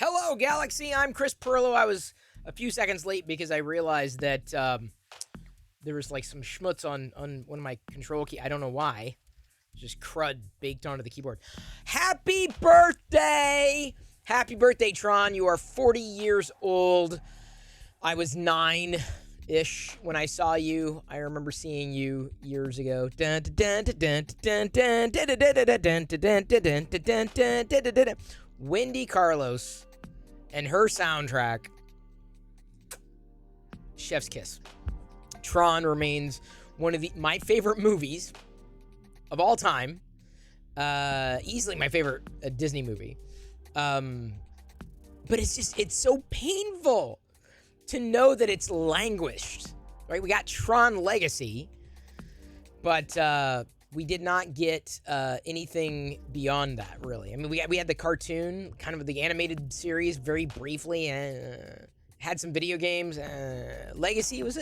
Hello, Galaxy. I'm Chris Perillo. I was a few seconds late because I realized that there was like some schmutz on one of my control key. I don't know why. Just crud baked onto the keyboard. Happy birthday! Happy birthday, Tron. You are 40 years old. I was 9-ish when I saw you. I remember seeing you years ago. Wendy Carlos and her soundtrack, chef's kiss. Tron remains one of my favorite movies of all time. Easily my favorite Disney movie. But it's so painful to know that it's languished, right? We got Tron Legacy, but we did not get anything beyond that, really. I mean, we had the cartoon, kind of the animated series, very briefly, had some video games. Legacy was,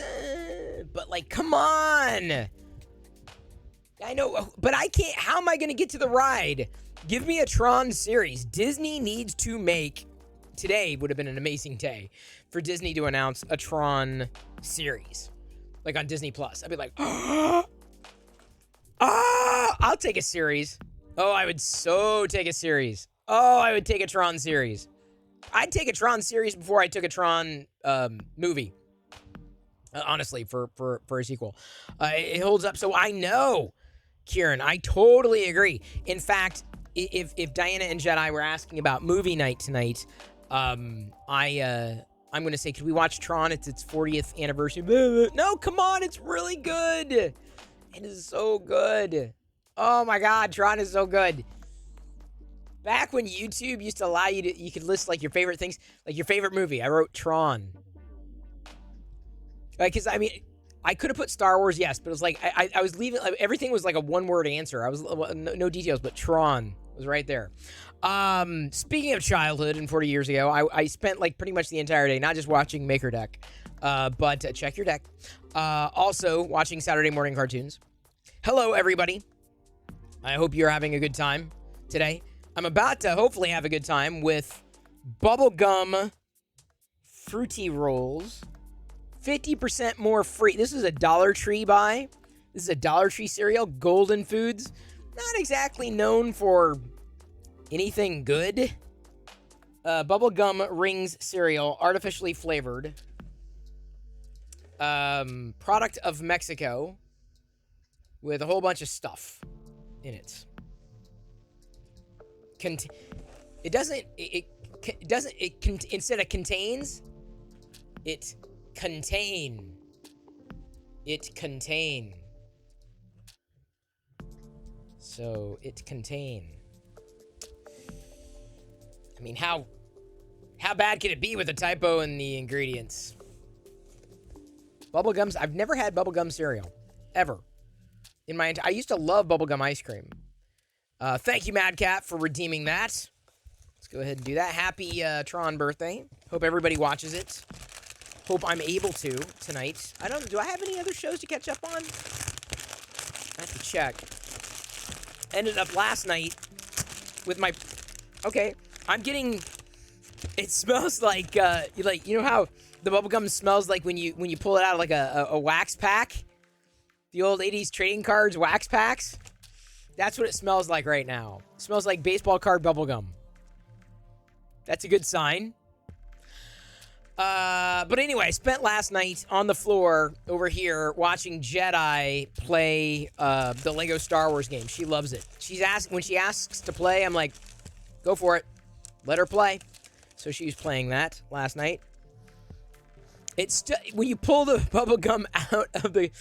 but like, come on! I know, but I can't. How am I going to get to the ride? Give me a Tron series. Disney needs to make. Today would have been an amazing day for Disney to announce a Tron series, like on Disney Plus. I'd be like, I'll take a series. Oh, I would so take a series. Oh, I would take a Tron series. I'd take a Tron series before I took a Tron movie. Honestly, for a sequel. It holds up. So I know, Kieran, I totally agree. In fact, if Diana and Jedi were asking about movie night tonight, I'm going to say, could we watch Tron? It's its 40th anniversary. No, come on. It's really good. It is so good. Oh my God, Tron is so good. Back when YouTube used to allow you could list like your favorite things, like your favorite movie. I wrote Tron. Like, cause I mean, I could have put Star Wars, yes, but it was like, I was leaving, like, everything was like a one-word answer. I was, no details, but Tron was right there. Speaking of childhood and 40 years ago, I spent like pretty much the entire day, not just watching Maker Deck, but check your deck. Also watching Saturday morning cartoons. Hello, everybody. I hope you're having a good time today. I'm about to hopefully have a good time with bubblegum fruity rolls. 50% more free. This is a Dollar Tree buy. This is a Dollar Tree cereal, Golden Foods. Not exactly known for anything good. Bubblegum Rings cereal, artificially flavored. Product of Mexico with a whole bunch of stuff in it. Instead of contains, it contain. It contain. So it contain. I mean, how bad can it be with a typo in the ingredients? Bubblegums. I've never had bubblegum cereal. Ever. I used to love bubblegum ice cream. Thank you, Mad Cat, for redeeming that. Let's go ahead and do that. Happy Tron birthday. Hope everybody watches it. Hope I'm able to tonight. Do I have any other shows to catch up on? I have to check. Ended up last night with my... Okay, I'm getting... It smells like, you know how the bubblegum smells like when you pull it out of like a wax pack? The old 80s trading cards wax packs? That's what it smells like right now. It smells like baseball card bubblegum. That's a good sign. But anyway, I spent last night on the floor over here watching Jedi play the Lego Star Wars game. She loves it. When she asks to play, I'm like, go for it. Let her play. So she was playing that last night. When you pull the bubble gum out of the,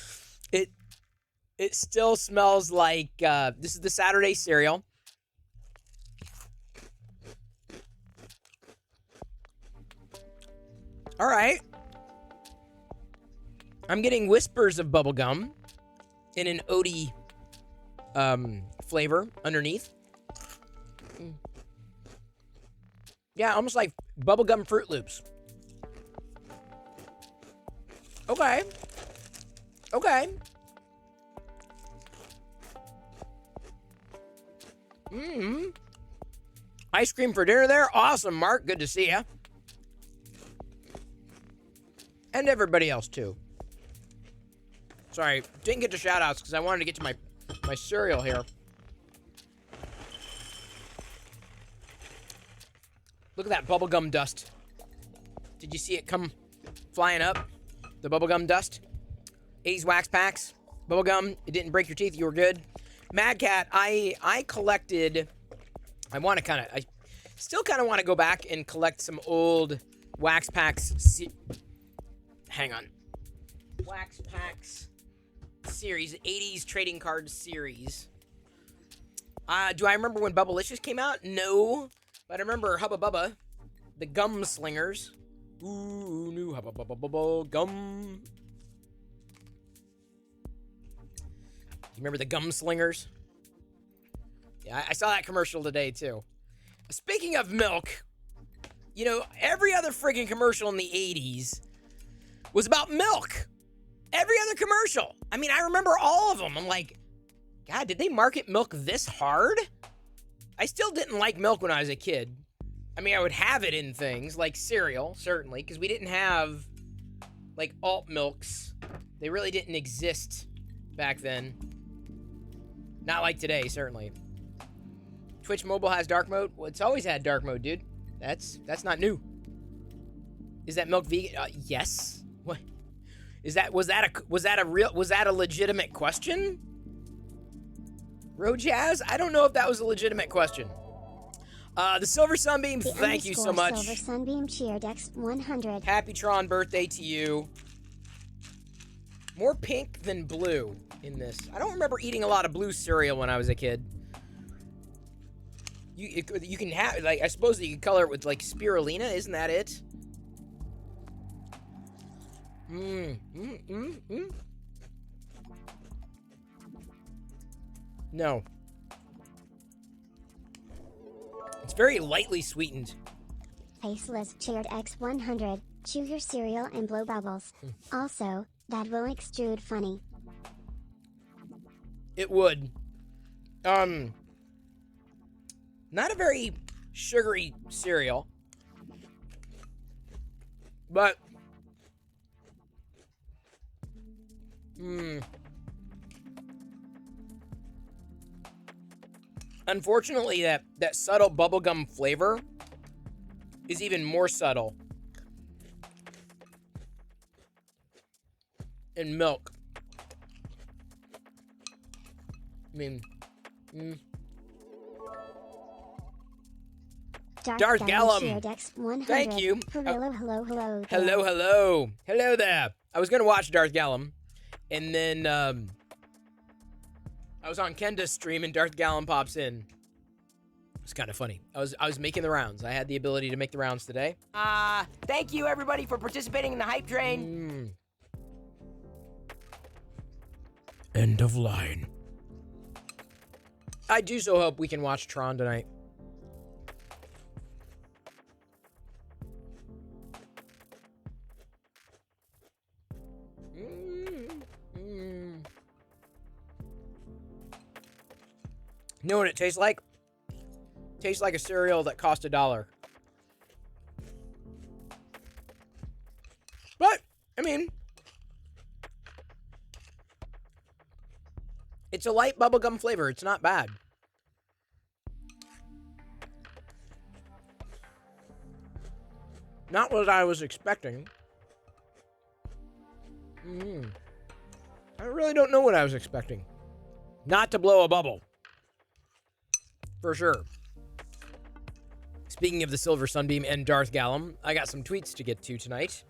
it still smells like this is the Saturday cereal. All right. I'm getting whispers of bubblegum in an Odie flavor underneath. Yeah, almost like bubblegum Fruit Loops. Okay. Okay. Ice cream for dinner there? Awesome, Mark. Good to see ya. And everybody else, too. Sorry, didn't get to shout-outs because I wanted to get to my cereal here. Look at that bubblegum dust. Did you see it come flying up? The bubblegum dust? 80s wax packs. Bubblegum. It didn't break your teeth. You were good. Mad Cat, I collected... I still kind of want to go back and collect some old wax packs... Hang on. Wax Packs series, 80s trading card series. Do I remember when Bubblicious came out? No. But I remember Hubba Bubba, the Gum Slingers. Ooh, new Hubba Bubba Bubba Gum. You remember the Gum Slingers? Yeah, I saw that commercial today, too. Speaking of milk, you know, every other friggin' commercial in the 80s was about milk. Every other commercial. I mean, I remember all of them. I'm like, God, did they market milk this hard? I still didn't like milk when I was a kid. I mean, I would have it in things like cereal, certainly, because we didn't have, like, alt milks. They really didn't exist back then. Not like today, certainly. Twitch Mobile has dark mode? Well, it's always had dark mode, dude. That's not new. Is that milk vegan? Yes. What? Was that a legitimate question? Rojazz? I don't know if that was a legitimate question. The Silver Sunbeam, thank you so much. Silver Sunbeam cheered X100. Happy Tron birthday to you. More pink than blue in this. I don't remember eating a lot of blue cereal when I was a kid. You can have, like, I suppose that you can color it with, like, spirulina, isn't that it? No. It's very lightly sweetened. Faceless cheered X100. Chew your cereal and blow bubbles. Also, that will extrude funny. It would. Not a very sugary cereal. But Unfortunately, that subtle bubblegum flavor is even more subtle in milk. I mean, Darth Gallum. Thank you. Hello there. I was gonna watch Darth Gallum, and then I was on Kenda's stream, and Darth Gallum pops in. It's kind of funny. I was making the rounds. I had the ability to make the rounds today. Thank you everybody for participating in the hype train. End of line. I do so hope we can watch Tron tonight. You know what it tastes like? Tastes like a cereal that cost $1. But, I mean, it's a light bubblegum flavor. It's not bad. Not what I was expecting. I really don't know what I was expecting. Not to blow a bubble. For sure. Speaking of the Silver Sunbeam and Darth Gallum, I got some tweets to get to tonight.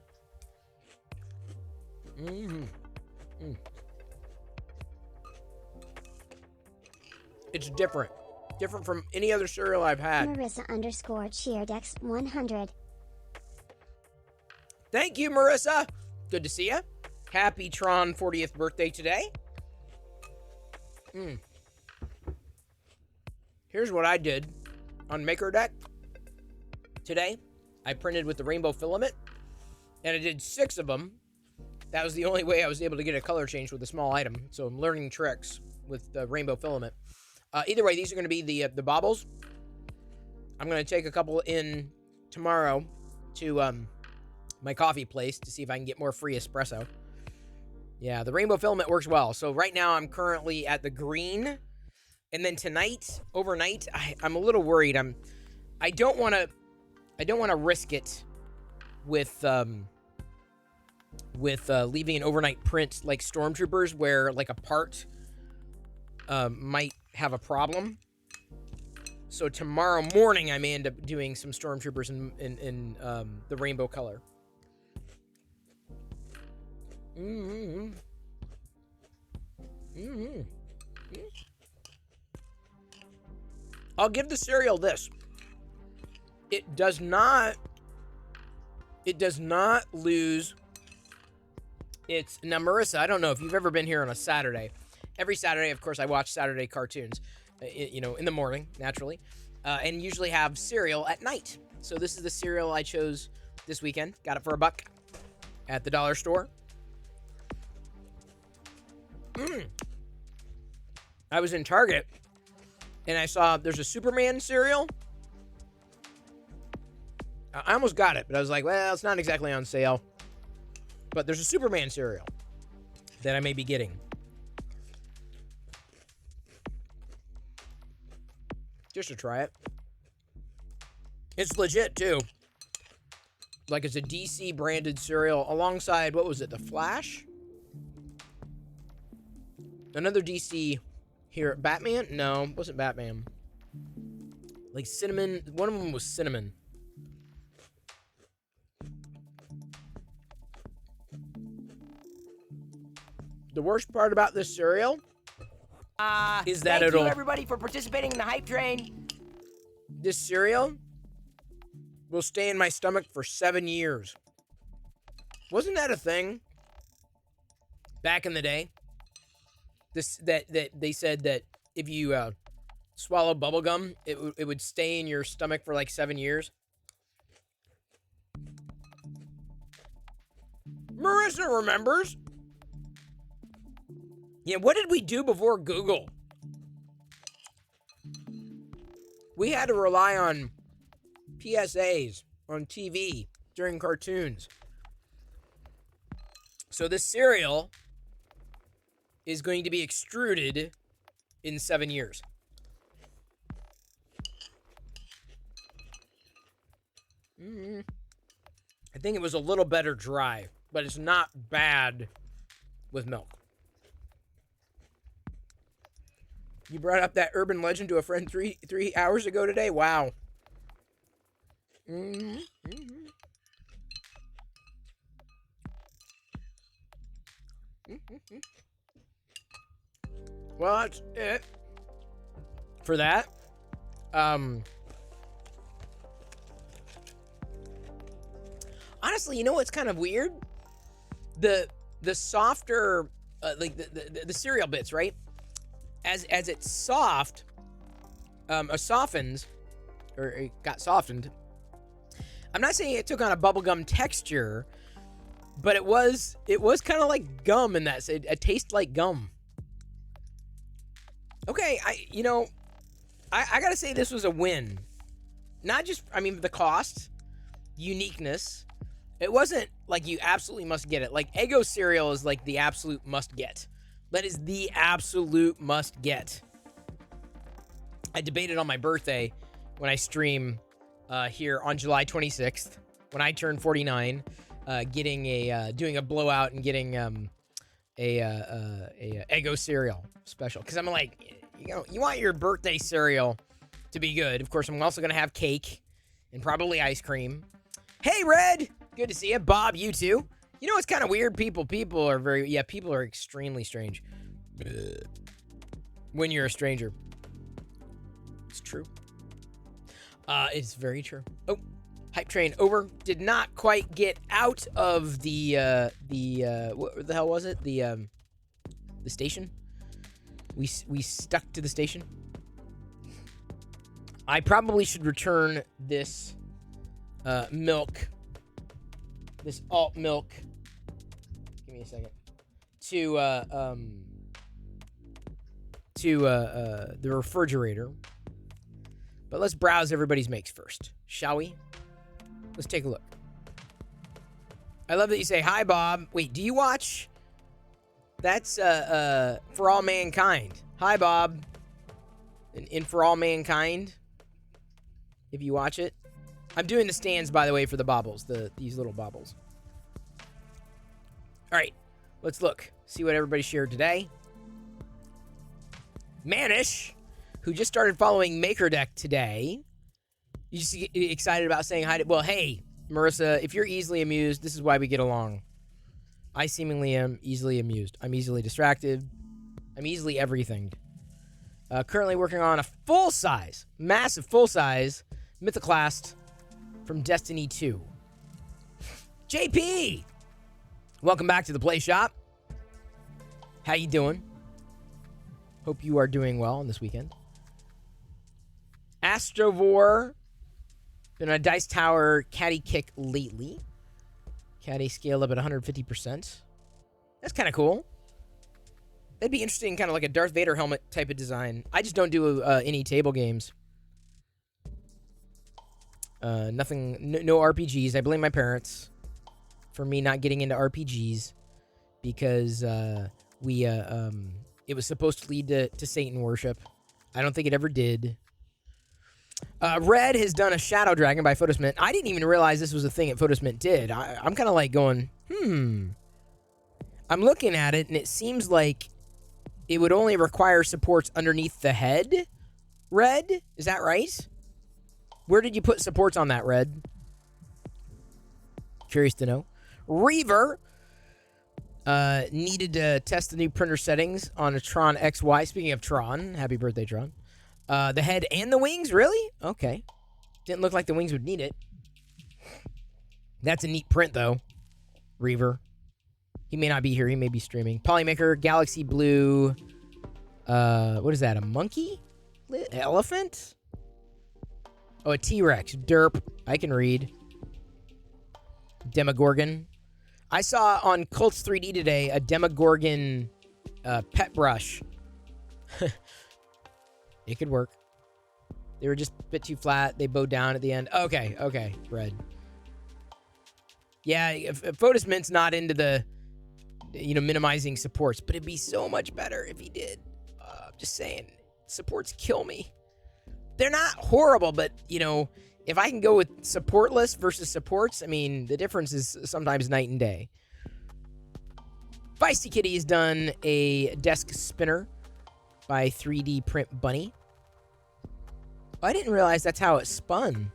It's different. Different from any other cereal I've had. Marissa_cheered_X100. Thank you, Marissa. Good to see you. Happy Tron 40th birthday today. Here's what I did on Maker Deck today. I printed with the rainbow filament, and I did 6 of them. That was the only way I was able to get a color change with a small item, so I'm learning tricks with the rainbow filament. Either way, these are going to be the baubles. I'm going to take a couple in tomorrow to my coffee place to see if I can get more free espresso. Yeah, the rainbow filament works well. So right now I'm currently at the green. And then tonight, overnight, I'm a little worried. I don't want to risk it with leaving an overnight print like Stormtroopers, where like a part might have a problem. So tomorrow morning, I may end up doing some Stormtroopers in the rainbow color. I'll give the cereal this. It does not lose its... Now, Marissa, I don't know if you've ever been here on a Saturday. Every Saturday, of course, I watch Saturday cartoons, in the morning, naturally, and usually have cereal at night. So this is the cereal I chose this weekend. Got it for $1 at the dollar store. I was in Target, and I saw there's a Superman cereal. I almost got it, but I was like, well, it's not exactly on sale. But there's a Superman cereal that I may be getting. Just to try it. It's legit, too. Like, it's a DC branded cereal alongside, what was it, The Flash? Another DC here. Batman? No, it wasn't Batman. Like cinnamon. One of them was cinnamon. The worst part about this cereal is that Thank you everybody for participating in the hype train. This cereal will stay in my stomach for 7 years. Wasn't that a thing back in the day? That they said that if you swallow bubblegum, it would stay in your stomach for like 7 years. Marissa remembers. Yeah, what did we do before Google? We had to rely on PSAs on TV during cartoons. So this cereal is going to be extruded in 7 years. I think it was a little better dry, but it's not bad with milk. You brought up that urban legend to a friend three hours ago today? Wow. Well, that's it for that. Honestly, you know what's kind of weird? The softer, like the cereal bits, right? As it's soft, softens, or it got softened. I'm not saying it took on a bubblegum texture, but it was kind of like gum in that. It tastes like gum. Okay, I gotta say this was a win. Not just, the cost, uniqueness. It wasn't like you absolutely must get it. Like Eggo cereal is like the absolute must get. That is the absolute must get. I debated on my birthday when I stream here on July 26th, when I turned 49, doing a blowout and getting a Eggo cereal special. Because I'm like, you want your birthday cereal to be good. Of course, I'm also going to have cake and probably ice cream. Hey, Red! Good to see you. Bob, you too. You know what's kind of weird? People are extremely strange. When you're a stranger. It's true. It's very true. Oh, hype train over. Did not quite get out of the what the hell was it? The station. We stuck to the station. I probably should return this milk. This alt milk. Give me a second. To the refrigerator. But let's browse everybody's makes first, shall we? Let's take a look. I love that you say, hi, Bob. Wait, do you watch? That's For All Mankind. Hi, Bob. In For All Mankind. If you watch it. I'm doing the stands, by the way, for the baubles. These little baubles. All right. Let's look. See what everybody shared today. Manish, who just started following MakerDeck today. You just get excited about saying hi to... Well, hey, Marissa, if you're easily amused, this is why we get along. I seemingly am easily amused. I'm easily distracted. I'm easily everything. Currently working on a full-size, massive full-size Mythoclast from Destiny 2. JP! Welcome back to the Play Shop. How you doing? Hope you are doing well on this weekend. Astrovore. Been on a Dice Tower caddy kick lately. Caddy scaled up at 150%. That's kind of cool. That'd be interesting, kind of like a Darth Vader helmet type of design. I just don't do any table games. Nothing, no RPGs. I blame my parents for me not getting into RPGs because it was supposed to lead to Satan worship. I don't think it ever did. Red has done a Shadow Dragon by Photosmint. I didn't even realize this was a thing that Photosmint did. I'm kind of like going, I'm looking at it, and it seems like it would only require supports underneath the head. Red? Is that right? Where did you put supports on that, Red? Curious to know. Reaver needed to test the new printer settings on a Tron XY. Speaking of Tron, happy birthday, Tron. The head and the wings, really? Okay. Didn't look like the wings would need it. That's a neat print, though. Reaver. He may not be here. He may be streaming. Polymaker, Galaxy Blue. What is that? A monkey? Elephant? Oh, a T-Rex. Derp. I can read. Demogorgon. I saw on Cults 3D today a Demogorgon pet brush. It could work. They were just a bit too flat. They bowed down at the end. Okay. Red. Yeah, if Photosmint's not into the, minimizing supports, but it'd be so much better if he did. I'm just saying, supports kill me. They're not horrible, but, if I can go with supportless versus supports, I mean, the difference is sometimes night and day. Feisty Kitty has done a desk spinner by 3D Print Bunny. Oh, I didn't realize that's how it spun.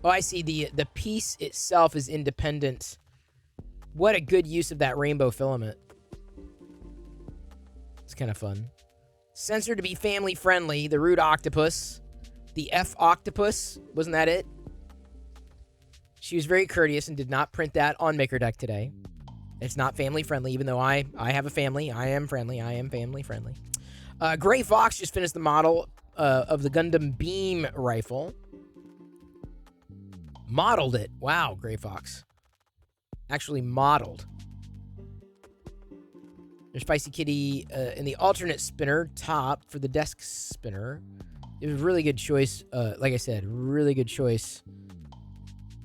Oh, I see. The piece itself is independent. What a good use of that rainbow filament. It's kind of fun. Censored to be family friendly. The Rude Octopus. The F Octopus. Wasn't that it? She was very courteous and did not print that on MakerDeck today. It's not family friendly, even though I have a family. I am friendly. I am family friendly. Gray Fox just finished the model of the Gundam Beam Rifle. Modeled it. Wow, Gray Fox. Actually modeled. There's Feisty Kitty in the alternate spinner top for the desk spinner. It was a really good choice. Like I said, really good choice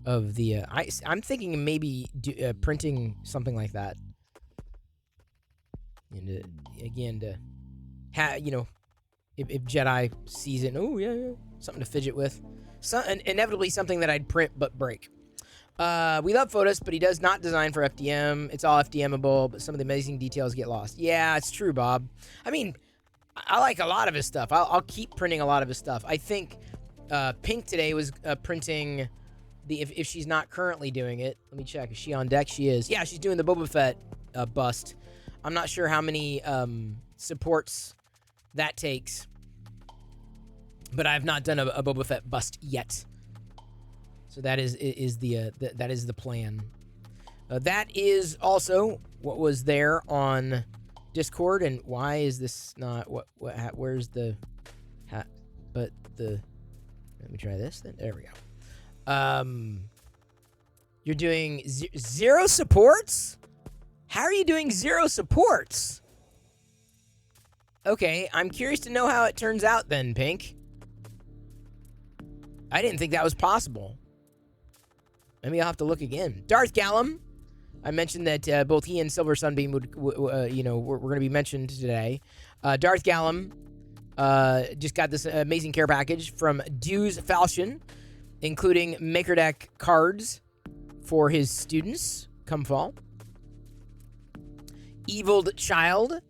of the... I'm thinking maybe printing something like that. And again, if Jedi sees it, oh yeah, something to fidget with. Inevitably something that I'd print but break. We love Photos, but he does not design for FDM. It's all FDMable, but some of the amazing details get lost. Yeah, it's true, Bob. I mean, I like a lot of his stuff. I'll keep printing a lot of his stuff. I think Pink today was printing the... If she's not currently doing it, let me check. Is she on deck? She is. Yeah, she's doing the Boba Fett bust. I'm not sure how many supports that takes, but I've not done a Boba Fett bust yet. So that is the plan. That is also what was there on Discord. And why is this not where's the hat? But let me try this then. There we go. You're doing zero supports? How are you doing zero supports? Okay, I'm curious to know how it turns out then, Pink. I didn't think that was possible. Maybe I'll have to look again. Darth Gallum. I mentioned that both he and Silver Sunbeam were going to be mentioned today. Darth Gallum just got this amazing care package from Dew's Falchion, including MakerDeck cards for his students come fall. Eviled Child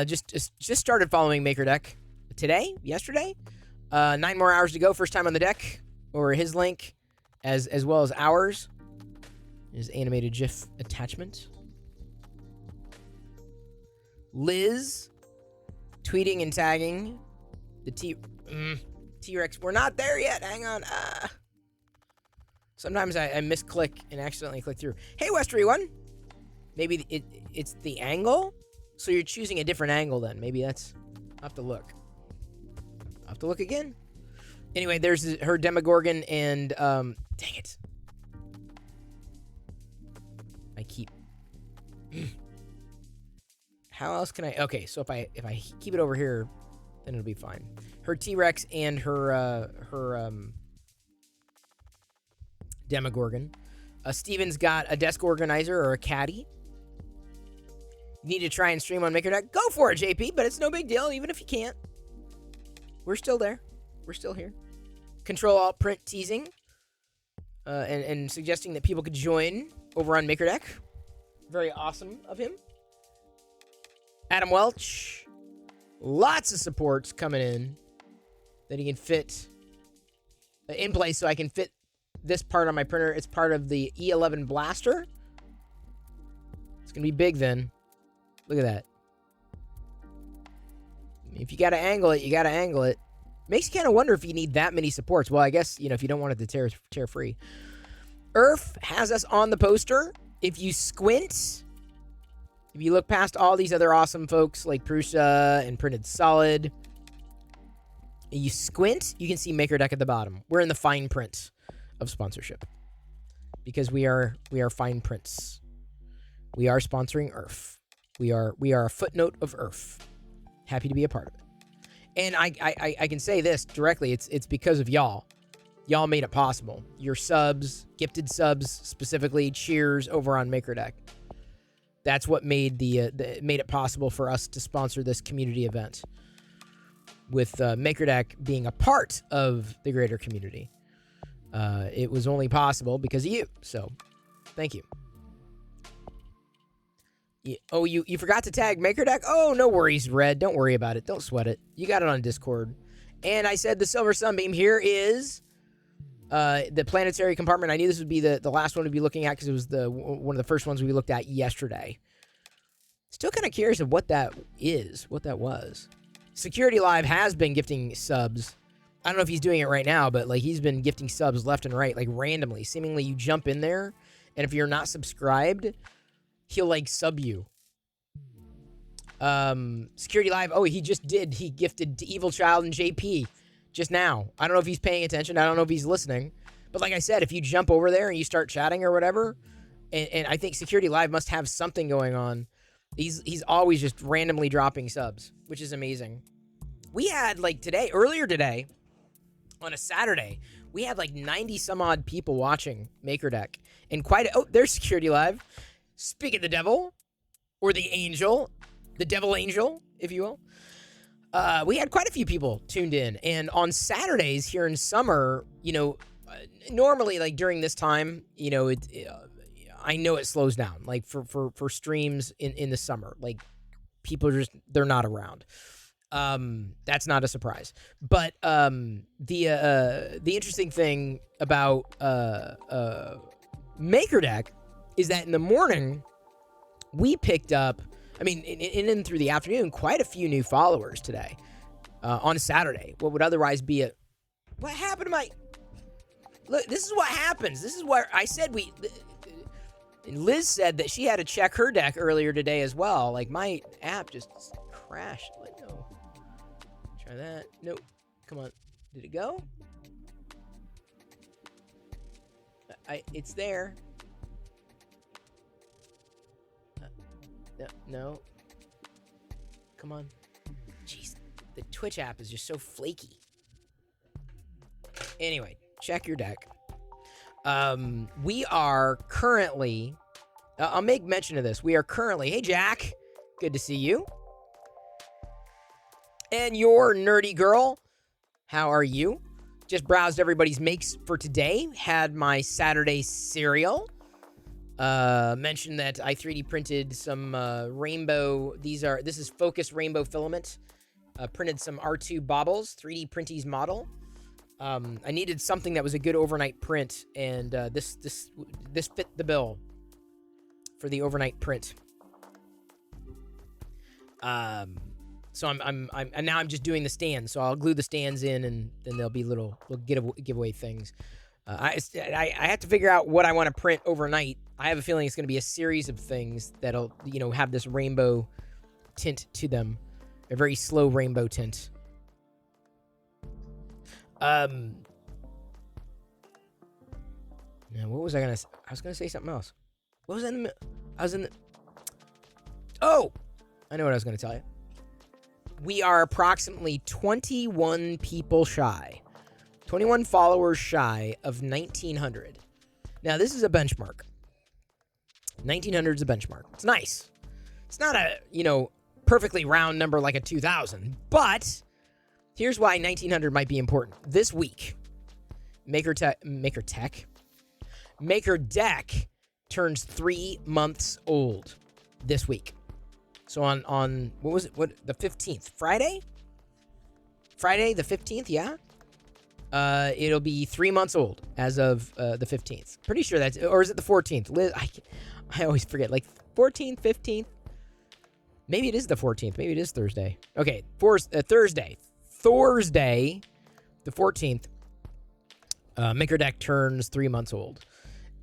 just started following MakerDeck today, yesterday. 9 more hours to go. First time on the deck, or his link, as well as ours. His animated GIF attachment. Liz tweeting and tagging the T-Rex. We're not there yet. Hang on. Sometimes I misclick and accidentally click through. Hey, Westery One. Maybe it's the angle? So you're choosing a different angle then. Maybe that's... I'll have to look. I'll have to look again. Anyway, there's her Demogorgon and... dang it. I keep... How else can I... Okay, so if I keep it over here, then it'll be fine. Her T-Rex and her Demogorgon. Steven's got a desk organizer or a caddy. You need to try and stream on MakerDeck? Go for it, JP, but it's no big deal, even if you can't. We're still there. We're still here. Control-Alt-Print teasing. And suggesting that people could join over on MakerDeck. Very awesome of him. Adam Welch. Lots of supports coming in that he can fit in place so I can fit this part on my printer. It's part of the E11 blaster. It's going to be big then. Look at that. If you got to angle it, you got to angle it. Makes you kind of wonder if you need that many supports. Well, I guess, if you don't want it to tear free. Earth has us on the poster. If you squint, if you look past all these other awesome folks like Prusa and Printed Solid, and you squint, you can see MakerDeck at the bottom. We're in the fine print of sponsorship because we are fine prints. We are sponsoring Earth. We are a footnote of Earth. Happy to be a part of it. And I can say this directly. It's because of y'all. Y'all made it possible. Your subs, gifted subs specifically, cheers over on MakerDeck. That's what made made it possible for us to sponsor this community event. with MakerDeck being a part of the greater community. It was only possible because of you. So, thank you. You forgot to tag MakerDeck? Oh, no worries, Red. Don't worry about it. Don't sweat it. You got it on Discord. And I said the Silver Sunbeam here is the planetary compartment. I knew this would be the last one to be looking at because it was one of the first ones we looked at yesterday. Still kind of curious of what that was. Security Live has been gifting subs. I don't know if he's doing it right now, but like he's been gifting subs left and right, like randomly. Seemingly you jump in there, and if you're not subscribed, he'll like sub you. Security Live, oh, he just did. He gifted to Evil Child and JP just now. I don't know if he's paying attention. I don't know if he's listening. But like I said, if you jump over there and you start chatting or whatever, and I think Security Live must have something going on. He's always just randomly dropping subs, which is amazing. We had like earlier today, on a Saturday, we had like 90 some odd people watching MakerDeck. And there's Security Live. Speak of the devil, or the angel, the devil angel, if you will. We had quite a few people tuned in. And on Saturdays here in summer, normally like during this time, I know it slows down, like for streams in the summer, like people they're not around. That's not a surprise. But the interesting thing about MakerDeck is that in the morning we picked up, in through the afternoon, quite a few new followers today on Saturday. What would otherwise be what happened to my? Look, this is what happens. This is where I said Liz said that she had to check her deck earlier today as well. Like, my app just crashed. Like, no. Try that. Nope. Come on. Did it go? It's there. No. Come on. Jeez. The Twitch app is just so flaky. Anyway, check your deck. We are currently, I'll make mention of this. We are currently, hey Jack, good to see you. And your nerdy girl, how are you? Just browsed everybody's makes for today. Had my Saturday cereal. Mentioned that I 3D printed some rainbow. This is Focus Rainbow Filament. Printed some R2 baubles, 3D Printies model. I needed something that was a good overnight print, and this fit the bill for the overnight print. So I'm now I'm just doing the stands. So I'll glue the stands in, and then there'll be little giveaway things. I have to figure out what I want to print overnight. I have a feeling it's going to be a series of things that'll have this rainbow tint to them, a very slow rainbow tint. Now, what was I gonna say? I was gonna say something else. What was in the Oh! I know what I was gonna tell you. We are approximately 21 people shy. 21 followers shy of 1,900. Now, this is a benchmark. 1,900 is a benchmark. It's nice. It's not a, perfectly round number like a 2,000, but here's why 1,900 might be important. This week, MakerDeck turns 3 months old this week. So on what was it? The 15th? Friday the 15th, yeah? It'll be 3 months old as of the 15th. Pretty sure that's, or is it the 14th? Liz, I always forget. Like 14th, 15th. Maybe it is the 14th. Maybe it is Thursday. Okay, Thursday. Thursday, the 14th, MakerDeck turns 3 months old.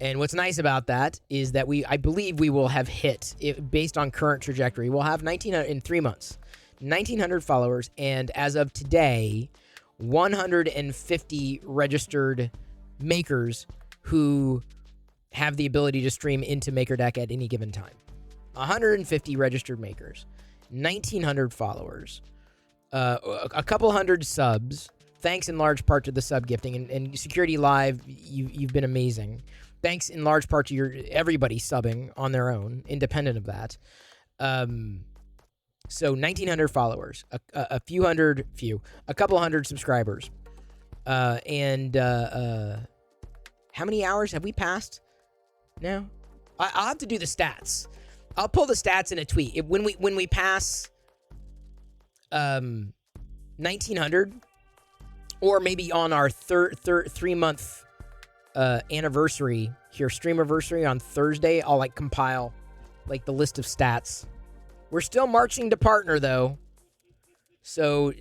And what's nice about that is that I believe we will have hit, based on current trajectory, we'll have 1,900 in 3 months. 1,900 followers, and as of today, 150 registered makers who have the ability to stream into MakerDeck at any given time. 150 registered makers, 1,900 followers, a couple hundred subs, thanks in large part to the sub gifting, and Security Live, you've been amazing. Thanks in large part to everybody subbing on their own, independent of that. So 1,900 followers, a couple hundred subscribers. And how many hours have we passed now? I'll have to do the stats. I'll pull the stats in a tweet. When we pass 1,900, or maybe on our 3-month anniversary here, streamiversary on Thursday, I'll like compile like the list of stats. We're still marching to partner though, so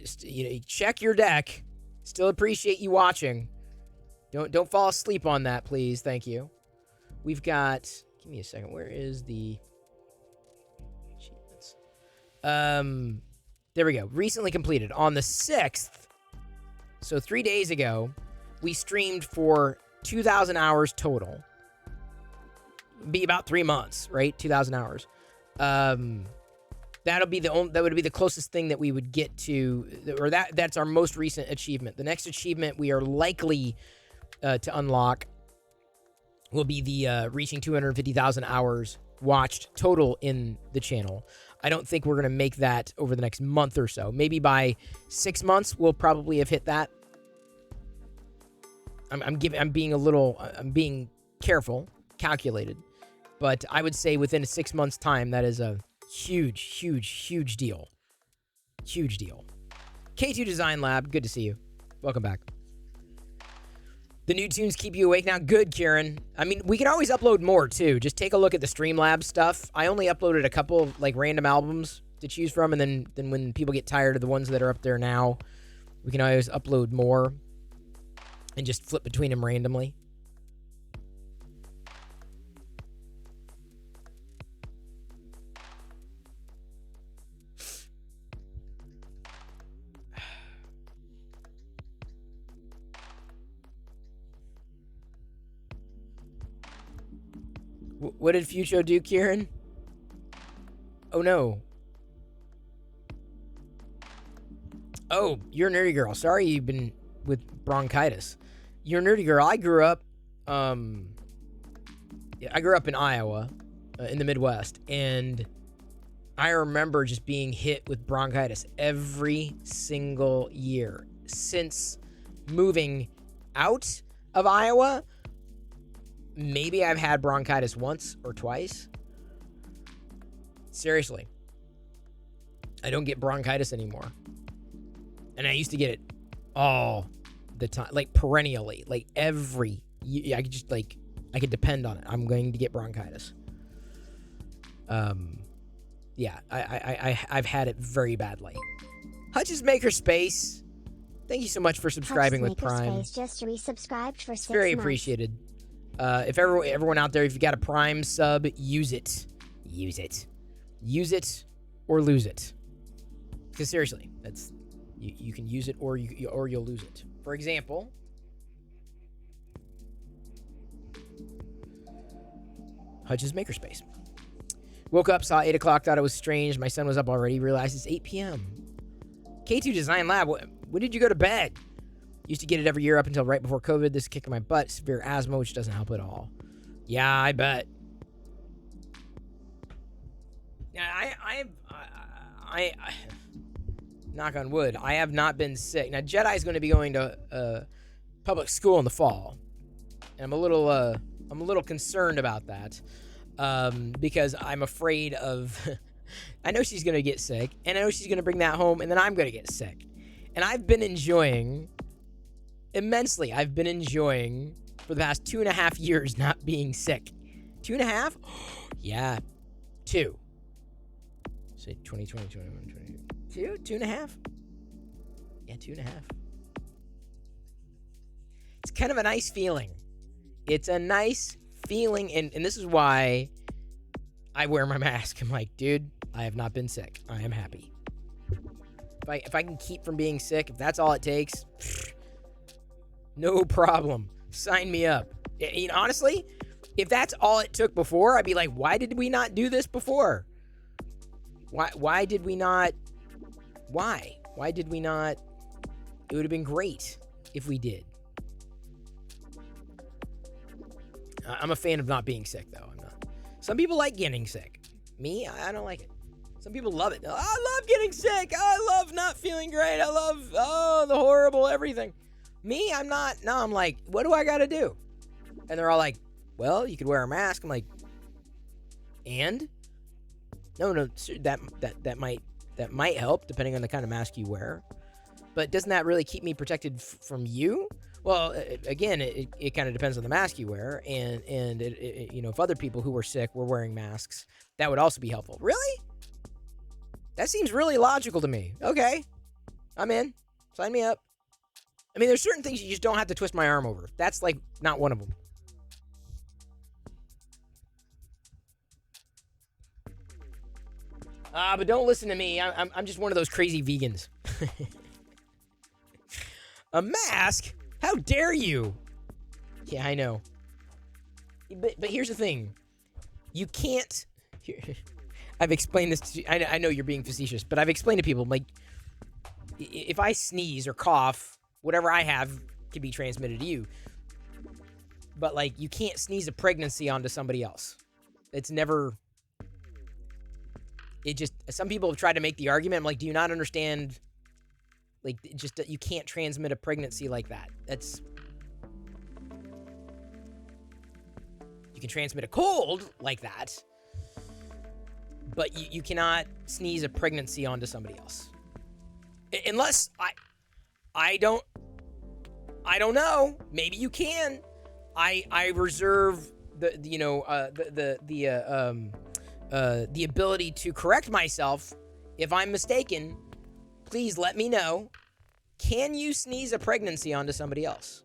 check your deck. Still appreciate you watching. Don't fall asleep on that, please. Thank you. We've got. Give me a second. Where is the achievements? There we go. Recently completed on the 6th. So 3 days ago, we streamed for 2,000 hours total. Be about 3 months, right? 2,000 hours. That would be the closest thing that we would get to, or that's our most recent achievement. The next achievement we are likely to unlock will be the reaching 250,000 hours watched total in the channel. I don't think we're gonna make that over the next month or so. Maybe by 6 months we'll probably have hit that. I'm being careful, calculated, but I would say within 6 months' time, that is a huge deal. Huge deal. K2 Design Lab, good to see you. Welcome back. The new tunes keep you awake now. Good, Kieran. I mean, we can always upload more, too. Just take a look at the Streamlabs stuff. I only uploaded a couple of, like, random albums to choose from, and then when people get tired of the ones that are up there now, we can always upload more and just flip between them randomly. What did Fucho do, Kieran? Oh, no. Oh, you're a nerdy girl. Sorry you've been with bronchitis. You're a nerdy girl. I grew up in Iowa, in the Midwest, and I remember just being hit with bronchitis every single year. Since moving out of Iowa, maybe I've had bronchitis once or twice. Seriously. I don't get bronchitis anymore. And I used to get it all the time, like perennially, like every year. I could depend on it. I'm going to get bronchitis. Yeah, I've had it very badly. Hutch's Makerspace, thank you so much for subscribing with Prime. Just resubscribed for 6 It's very months. appreciated. If everyone out there, if you got a Prime sub, use it. Use it. Use it or lose it. Because seriously, that's you can use it or you'll lose it. For example, Hutch's Makerspace. Woke up, saw 8 o'clock, thought it was strange. My son was up already, realized it's 8 p.m. K2 Design Lab, when did you go to bed? Used to get it every year up until right before COVID. This is kicking my butt. Severe asthma, which doesn't help at all. Yeah, I bet. Yeah, I knock on wood, I have not been sick. Now, Jedi's going to be going to public school in the fall, and I'm a little concerned about that because I'm afraid of. I know she's going to get sick, and I know she's going to bring that home, and then I'm going to get sick. And I've been enjoying immensely. I've been enjoying for the past 2.5 years not being sick. 2.5? Yeah, 2. Say 2020, 21, 22. 2.5? Yeah, 2.5. It's kind of a nice feeling. It's a nice feeling, and this is why I wear my mask. I'm like, dude, I have not been sick. I am happy. If I can keep from being sick, if that's all it takes, no problem. Sign me up. You know, honestly, if that's all it took before, I'd be like, why did we not do this before? Why did we not? Why? Why did we not? It would have been great if we did. I'm a fan of not being sick, though. I'm not. Some people like getting sick. Me, I don't like it. Some people love it. I love getting sick. I love not feeling great. I love, the horrible everything. Me, I'm not. No, I'm like, what do I got to do? And they're all like, well, you could wear a mask. I'm like, and? No, that might help depending on the kind of mask you wear. But doesn't that really keep me protected from you? Well, again, it kind of depends on the mask you wear, and if other people who were sick were wearing masks, that would also be helpful. Really? That seems really logical to me. Okay, I'm in. Sign me up. I mean, there's certain things you just don't have to twist my arm over. That's like not one of them. But don't listen to me. I'm just one of those crazy vegans. A mask? How dare you? Yeah, I know. But here's the thing. You can't... I've explained this to you. I know you're being facetious, but I've explained to people, like, if I sneeze or cough, whatever I have can be transmitted to you. But, like, you can't sneeze a pregnancy onto somebody else. It's never... It just... Some people have tried to make the argument. I'm like, do you not understand... Like, just, you can't transmit a pregnancy like that. That's... You can transmit a cold like that, but you cannot sneeze a pregnancy onto somebody else. Unless, I don't know. Maybe you can. I reserve the ability to correct myself if I'm mistaken. Please let me know. Can you sneeze a pregnancy onto somebody else?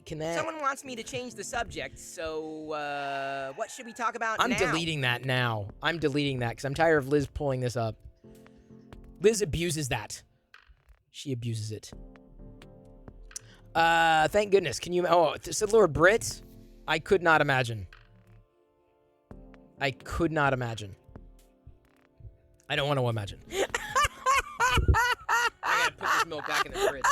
Can that... Someone wants me to change the subject, so, what should we talk about now? I'm deleting that now. I'm deleting that because I'm tired of Liz pulling this up. Liz abuses that. She abuses it. Thank goodness. Can you... Oh, said Lord Brit? I could not imagine. I could not imagine. I don't want to imagine. I gotta put this milk back in the fridge.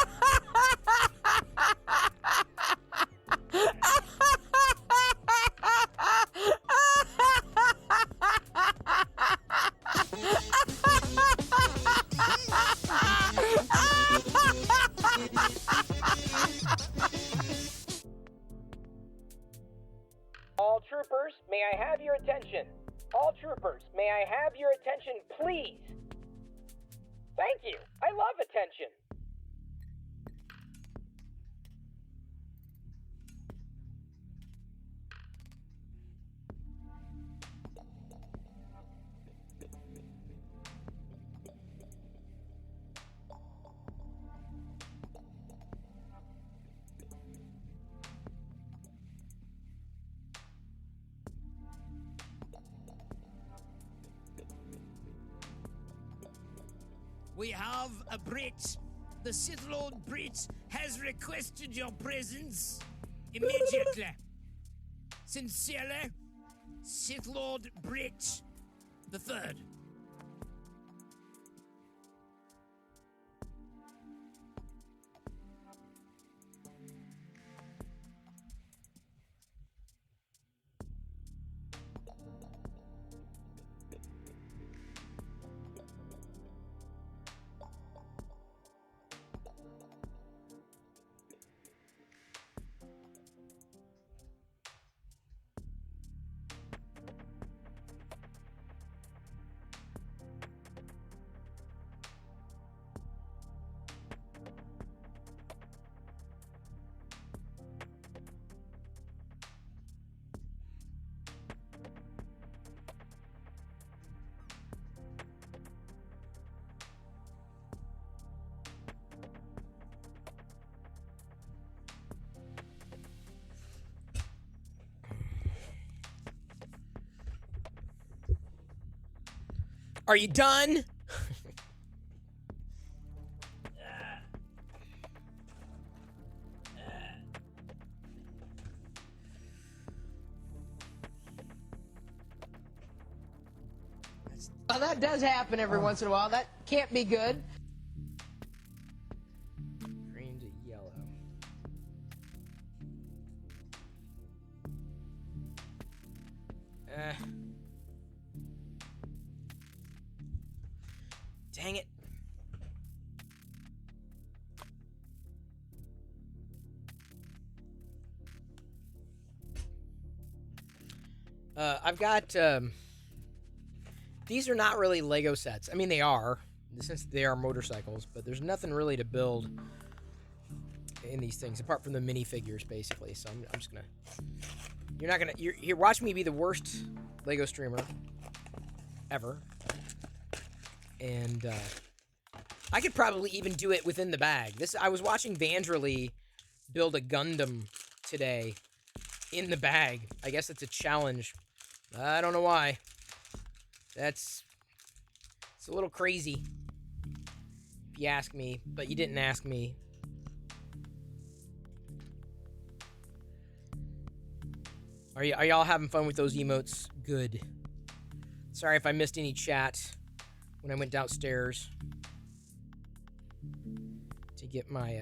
All troopers, may I have your attention? All troopers, may I have your attention, please? Thank you. I love attention. We have a Brit. The Sith Lord Brit has requested your presence immediately. Sincerely, Sith Lord Brit the Third. Are you done? Well, that does happen every once in a while. That can't be good. Green to yellow. Dang it. I've got, these are not really Lego sets. I mean, they are, since they are motorcycles, but there's nothing really to build in these things, apart from the minifigures, basically. So I'm just gonna, you're not gonna, you're here, watch me be the worst Lego streamer ever. And, I could probably even do it within the bag. I was watching Vanderly build a Gundam today in the bag. I guess it's a challenge. I don't know why. It's a little crazy, if you ask me, but you didn't ask me. Are y'all having fun with those emotes? Good. Sorry if I missed any chat when I went downstairs to get my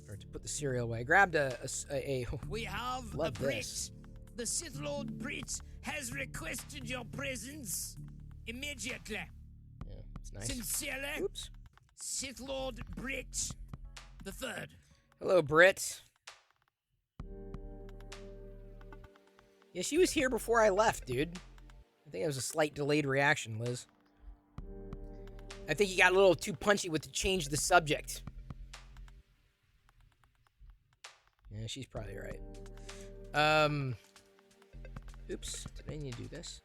or to put the cereal away. I grabbed a We have a Brit. The Sith Lord Brit has requested your presence immediately. Yeah, it's nice. Sincerely, Oops. Sith Lord Brit the Third. Hello, Brit. Yeah, she was here before I left, dude. I think it was a slight delayed reaction, Liz. I think you got a little too punchy with the change the subject. Yeah, she's probably right. Oops, did I need to do this?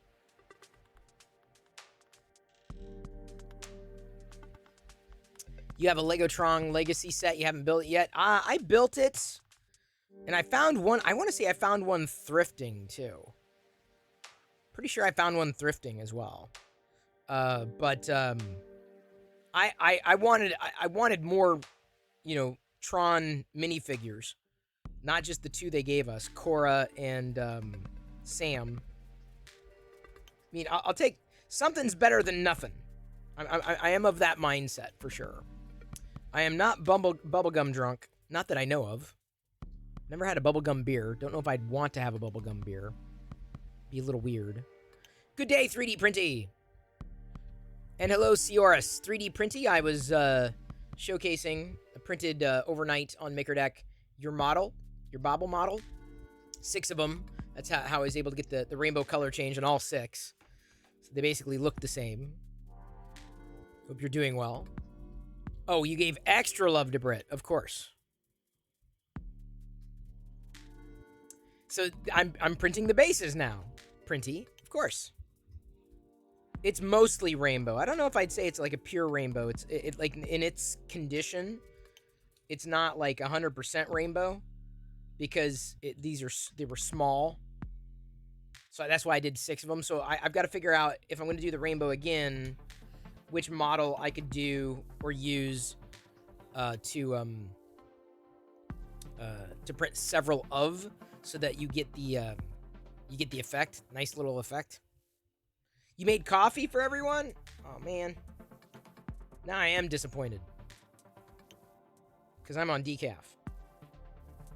You have a Lego TRON Legacy set, you haven't built it yet? I built it, and I found one, I want to say I found one thrifting, too. Pretty sure I found one thrifting as well. I wanted more, you know, TRON minifigures. Not just the two they gave us, Korra and Sam. I mean, I'll take something's better than nothing. I am of that mindset for sure. I am not bubblegum drunk, not that I know of. Never had a bubblegum beer. Don't know if I'd want to have a bubblegum beer. Be a little weird. Good day, 3D Printy. And hello, Sioris. 3D Printy, I was showcasing, printed overnight on MakerDeck, your model, your bobble model. 6 of them. That's how I was able to get the rainbow color change on all 6. So they basically look the same. Hope you're doing well. Oh, you gave extra love to Brit, of course. So I'm printing the bases now. Printy, of course. It's mostly rainbow. I don't know if I'd say it's like a pure rainbow. It's like in its condition, it's not like 100% rainbow because they were small. So that's why I did 6 of them. So I've got to figure out if I'm going to do the rainbow again, which model I could do or use to print several of, so that you get the effect. Nice little effect. You made coffee for everyone? Oh, man. Now I am disappointed. Because I'm on decaf.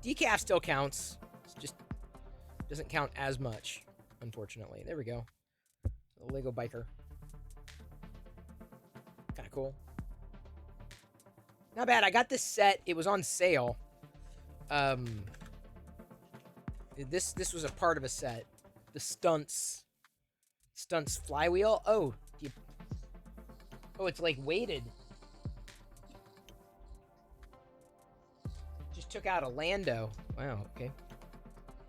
Decaf still counts. It just doesn't count as much, unfortunately. There we go. A Lego biker. Kind of cool. Not bad. I got this set. It was on sale. This was a part of a set. The stunts flywheel. Oh, it's like weighted. Just took out a Lando. Wow. Okay.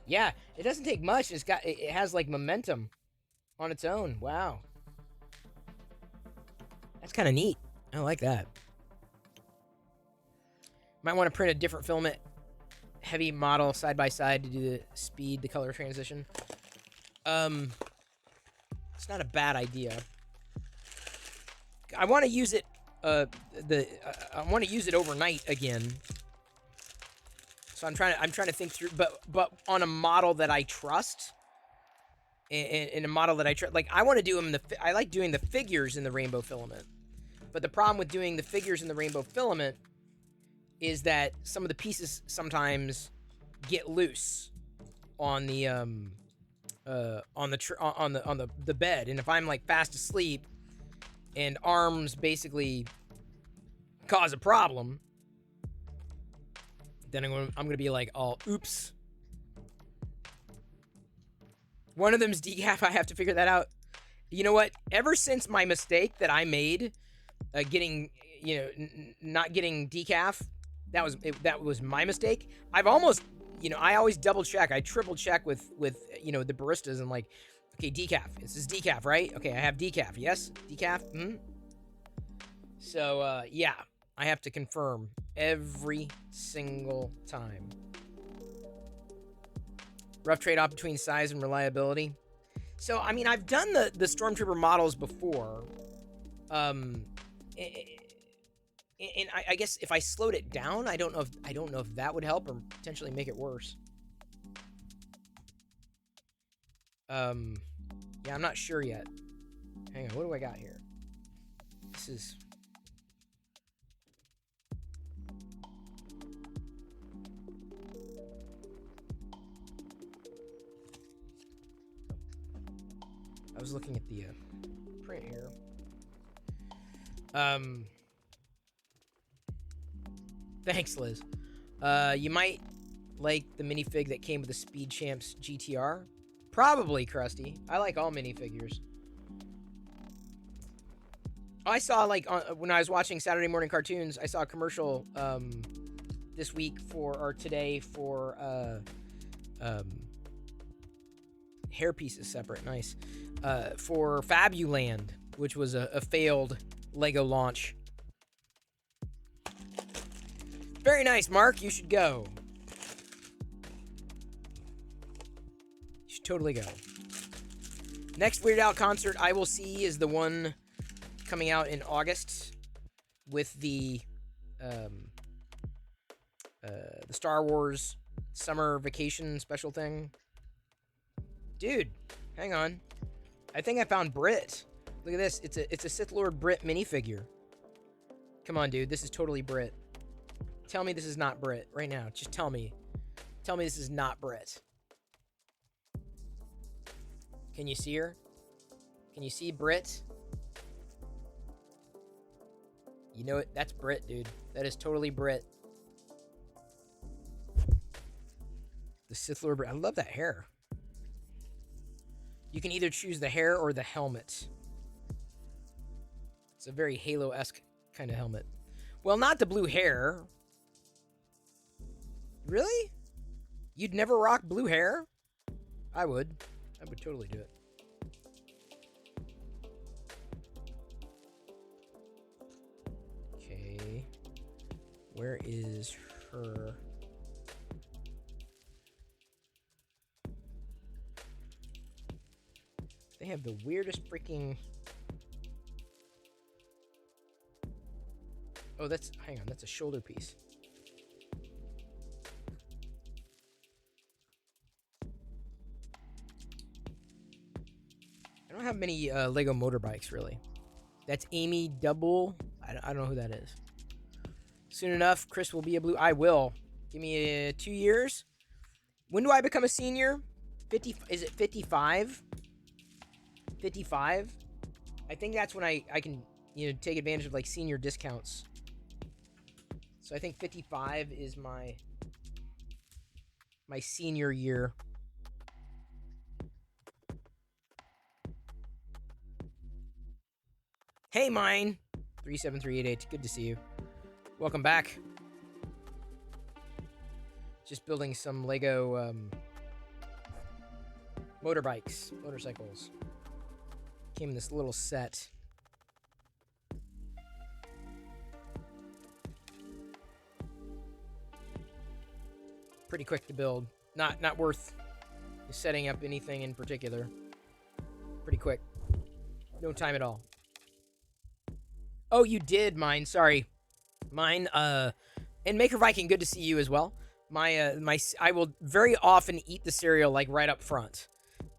Yeah, it doesn't take much. It has like momentum on its own. Wow. That's kind of neat. I like that. Might want to print a different filament heavy model side by side to do the color transition. It's not a bad idea. I want to use it I want to use it overnight again. So I'm trying to think through, but on a model that I trust. In a model that I trust, like I want to do them I like doing the figures in the rainbow filament. But the problem with doing the figures in the rainbow filament is that some of the pieces sometimes get loose on the bed, and if I'm like fast asleep and arms basically cause a problem, then I'm gonna be like, oh, oops. One of them's decaf. I have to figure that out. You know what? Ever since my mistake that I made, getting, not getting decaf, that was my mistake. I've almost, I always double check. I triple check with the baristas and like, okay, decaf. This is decaf, right? Okay, I have decaf. Yes, decaf. So yeah, I have to confirm every single time. Rough trade-off between size and reliability. So, I mean, I've done the Stormtrooper models before. And I guess if I slowed it down, I don't know if that would help or potentially make it worse. Yeah, I'm not sure yet. Hang on, what do I got here? This is... I was looking at the print here. Thanks, Liz. You might like the minifig that came with the Speed Champs GTR. Probably, Krusty. I like all minifigures. I saw, like, when I was watching Saturday morning cartoons, I saw a commercial this week today for hair pieces separate. Nice. For Fabuland, which was a failed Lego launch. Very nice, Mark. You should go. You should totally go. Next Weird Al concert I will see is the one coming out in August with the Star Wars summer vacation special thing. Dude, hang on. I think I found Brit. Look at this. It's a Sith Lord Brit minifigure. Come on, dude. This is totally Brit. Tell me this is not Brit right now. Just tell me. Tell me this is not Brit. Can you see her? Can you see Brit? You know it. That's Brit, dude. That is totally Brit. The Sith Lord Brit. I love that hair. You can either choose the hair or the helmet. It's a very Halo-esque kind of helmet. Well, not the blue hair. Really? You'd never rock blue hair? I would. I would totally do it. Okay. Where is her... They have the weirdest freaking... Oh, that's... Hang on, that's a shoulder piece. I don't have many Lego motorbikes, really. That's Amy Double. I don't know who that is. Soon enough, Chris will be a blue... I will. Give me 2 years. When do I become a senior? 50... Is it 55? 55? I think that's when I can, take advantage of, like, senior discounts. So I think 55 is my senior year. Hey, mine. 37388. Good to see you. Welcome back. Just building some Lego motorcycles. Came in this little set. Pretty quick to build. Not worth setting up anything in particular. Pretty quick. No time at all. Oh, you did mine. Sorry. Mine, and Maker Viking, good to see you as well. I will very often eat the cereal, like, right up front.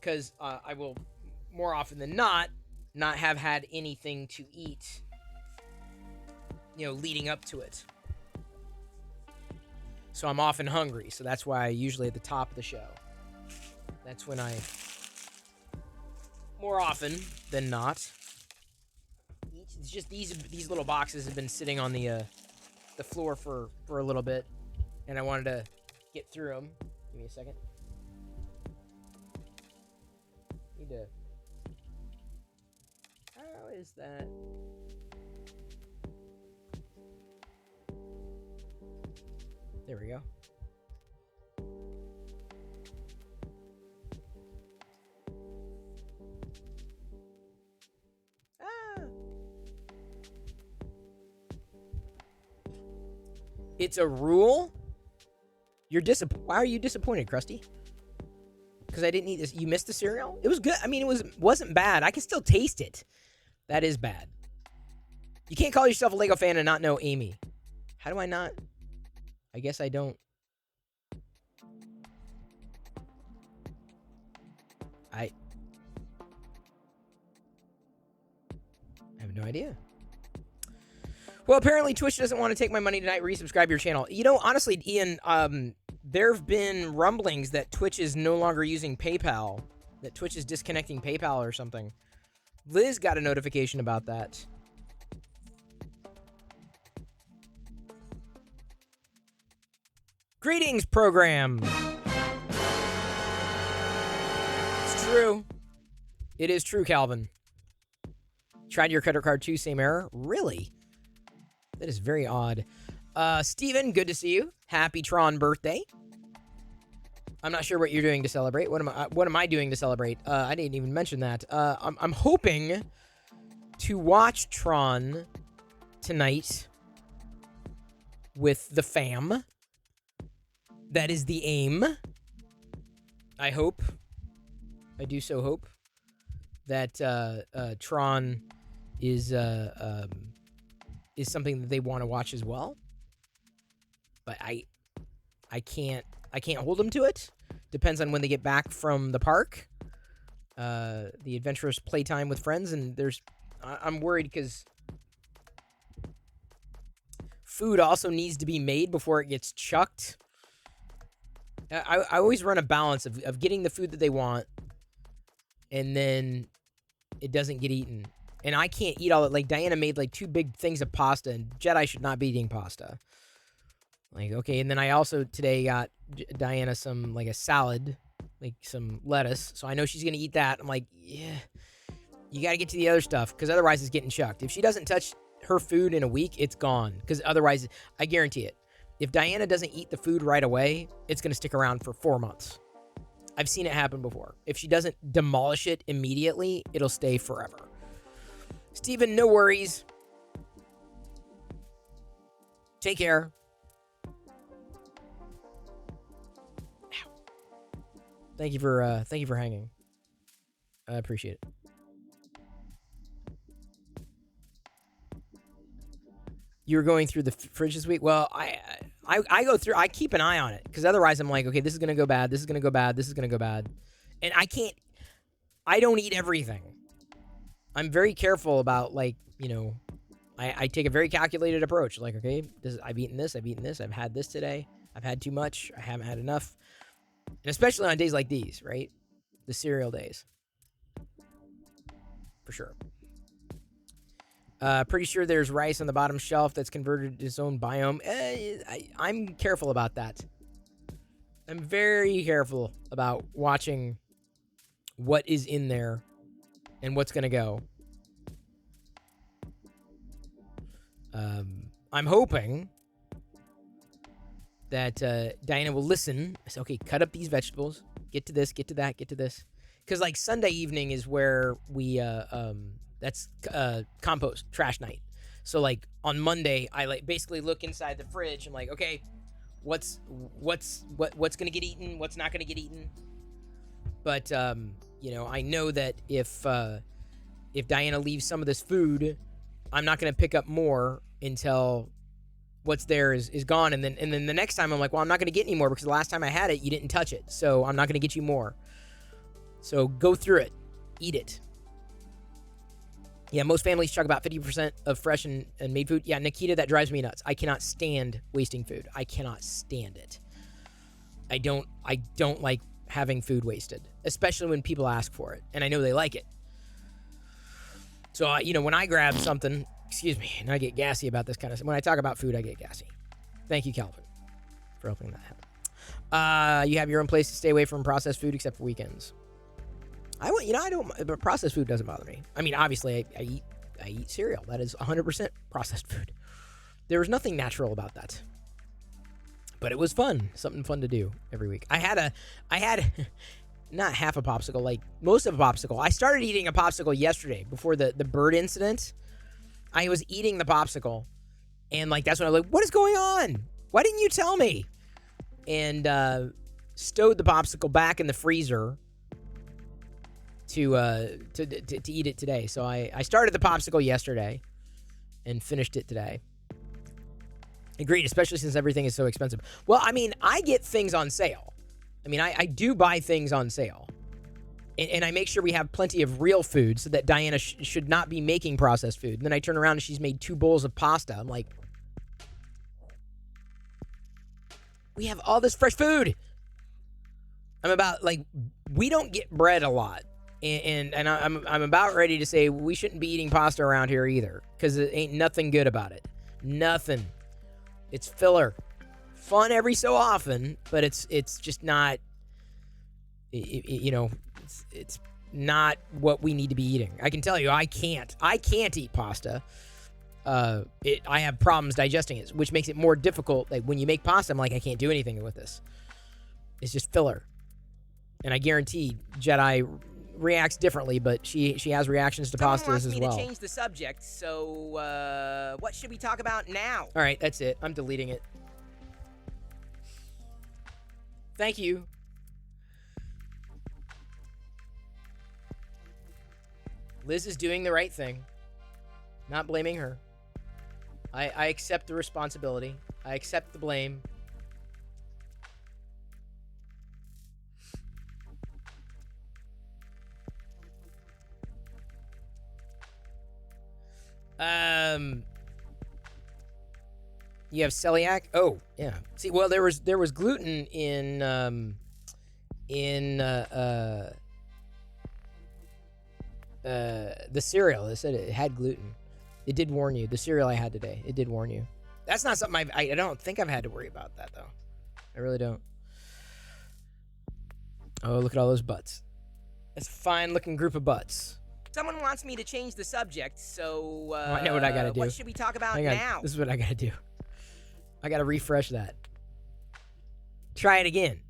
Because I will, more often than not have had anything to eat, leading up to it. So I'm often hungry. So that's why usually at the top of the show. That's when I, more often than not, eat It's just these little boxes have been sitting on the floor for a little bit, and I wanted to get through them. Give me a second. Need to. How is that? There we go. It's a rule. Why are you disappointed, Krusty? Because I didn't eat this. You missed the cereal? It was good. I mean, wasn't bad. I can still taste it. That is bad. You can't call yourself a Lego fan and not know Amy. How do I not? I guess I don't. I have no idea. Well, apparently Twitch doesn't want to take my money tonight. Resubscribe your channel. You know, honestly, Ian, there have been rumblings that Twitch is no longer using PayPal, that Twitch is disconnecting PayPal or something. Liz got a notification about that. Greetings, program. It's true. It is true, Calvin. Tried your credit card too, same error? Really? That is very odd. Steven, good to see you. Happy Tron birthday. I'm not sure what you're doing to celebrate. What am I doing to celebrate? I didn't even mention that. I'm hoping to watch Tron tonight with the fam. That is the aim. I hope. I do so hope that Tron is something that they want to watch as well. But I can't hold them to it. Depends on when they get back from the park. The adventurous playtime with friends, and I'm worried because food also needs to be made before it gets chucked. I always run a balance of getting the food that they want, and then it doesn't get eaten. And I can't eat all it. Like, Diana made, like, 2 big things of pasta, and Jedi should not be eating pasta. Like, okay, and then I also today got Diana some, like, a salad, like, some lettuce. So I know she's going to eat that. I'm like, yeah, you got to get to the other stuff, because otherwise it's getting chucked. If she doesn't touch her food in a week, it's gone. Because otherwise, I guarantee it. If Diana doesn't eat the food right away, it's going to stick around for 4 months. I've seen it happen before. If she doesn't demolish it immediately, it'll stay forever. Steven, no worries. Take care. Ow. Thank you for hanging. I appreciate it. You were going through the fridge this week? Well, I go through, I keep an eye on it, because otherwise I'm like, okay, this is going to go bad, this is going to go bad, this is going to go bad. And I don't eat everything. I'm very careful about, like, you know, I take a very calculated approach. Like, okay, I've eaten this, I've had this today, I've had too much, I haven't had enough. And especially on days like these, right? The cereal days. For sure. Pretty sure there's rice on the bottom shelf that's converted to its own biome. I'm careful about that. I'm very careful about watching what is in there and what's going to go. I'm hoping that Diana will listen. Say, okay, cut up these vegetables. Get to this, get to that, get to this. Because, like, Sunday evening is where we, that's compost, trash night. So, like, on Monday, I, like, basically look inside the fridge. I'm like, okay, what's going to get eaten? What's not going to get eaten? But, you know, I know that if Diana leaves some of this food, I'm not going to pick up more until what's there is gone. And then the next time I'm like, well, I'm not going to get any more because the last time I had it, you didn't touch it. So I'm not going to get you more. So go through it. Eat it. Yeah, most families chuck about 50% of fresh and made food. Yeah, Nikita, that drives me nuts. I cannot stand wasting food. I cannot stand it. I don't like having food wasted, especially when people ask for it, and I know they like it. So, you know, when I grab something, Excuse me, and I get gassy about this kind of stuff. When I talk about food, I get gassy. Thank you, Calvin, for helping that happen. You have your own place to stay away from processed food except for weekends. I don't, but processed food doesn't bother me. I mean, obviously, I eat cereal. That is 100% processed food. There was nothing natural about that. But it was fun. Something fun to do every week. I had not half a popsicle, like most of a popsicle. I started eating a popsicle yesterday before the bird incident. I was eating the popsicle, and like that's when I was like, what is going on? Why didn't you tell me? And stowed the popsicle back in the freezer to eat it today. So I started the popsicle yesterday and finished it today. Agreed, especially since everything is so expensive. Well, I mean, I get things on sale. I mean, I do buy things on sale. And I make sure we have plenty of real food so that Diana should not be making processed food. And then I turn around and she's made 2 bowls of pasta. I'm like, we have all this fresh food. We don't get bread a lot. And I'm about ready to say we shouldn't be eating pasta around here either. Because it ain't nothing good about it. Nothing. It's filler. Fun every so often, but it's just not, it's not what we need to be eating. I can tell you, I can't eat pasta. I have problems digesting it, which makes it more difficult. Like when you make pasta, I'm like, I can't do anything with this. It's just filler. And I guarantee Jedi reacts differently, but she has reactions to pastas as well. Someone wants me to change the subject, so what should we talk about now? All right, that's it. I'm deleting it. Thank you. Liz is doing the right thing. Not blaming her. I accept the responsibility. I accept the blame. You have celiac? Oh, yeah. See, well, there was gluten in the cereal. They said it had gluten. It did warn you. The cereal I had today, it did warn you. That's not something I don't think I've had to worry about that, though. I really don't. Oh, look at all those butts. That's a fine-looking group of butts. Someone wants me to change the subject, so I know what I gotta do. What should we talk about now? This is what I gotta do. I gotta refresh that. Try it again.